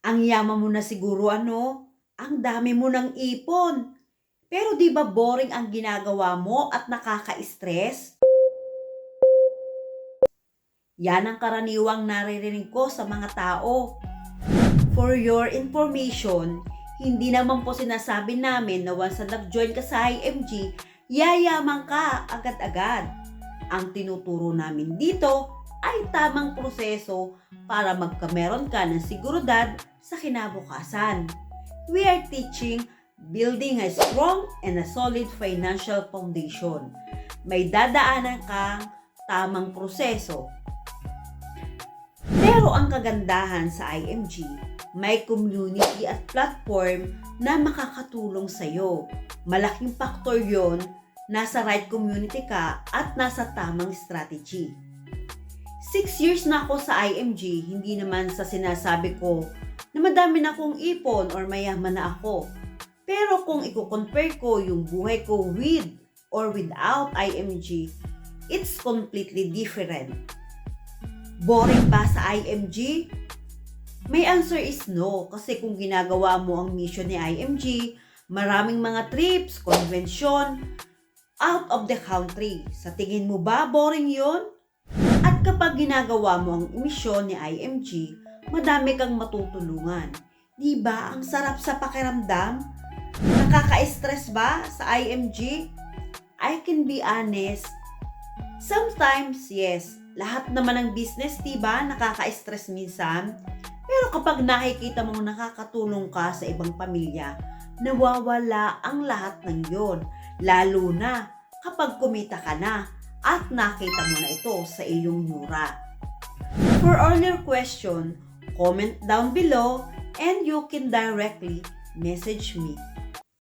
Ang yaman mo na siguro ano? Ang dami mo ng ipon. Pero di ba boring ang ginagawa mo at nakaka-stress? Yan ang karaniwang naririnig ko sa mga tao. For your information, hindi naman po sinasabi namin na once na nag-join ka sa IMG, yayaman ka agad-agad. Ang tinuturo namin dito ay tamang proseso para magkameron ka ng seguridad sa kinabukasan. We are teaching building a strong and a solid financial foundation. May dadaanan kang tamang proseso. Pero ang kagandahan sa IMG, may community at platform na makakatulong sa'yo. Malaking faktor yon, nasa right community ka at nasa tamang strategy. 6 years na ako sa IMG, hindi naman sa sinasabi ko na madami na akong ipon or mayaman na ako. Pero kung i-compare ko yung buhay ko with or without IMG, it's completely different. Boring ba sa IMG? May answer is no, kasi kung ginagawa mo ang mission ni IMG, maraming mga trips, convention, out of the country. Sa tingin mo ba boring yon? At kapag ginagawa mo ang mission ni IMG, madami kang matutulungan. Di ba ang sarap sa pakiramdam? Nakaka-stress ba sa IMG? I can be honest. Sometimes, yes. Lahat naman ng business, diba, nakaka-stress minsan. Pero kapag nakikita mong nakakatulong ka sa ibang pamilya, nawawala ang lahat ng yon. Lalo na kapag kumita ka na at nakita mo na ito sa iyong yura. For all your question, comment down below and you can directly message me.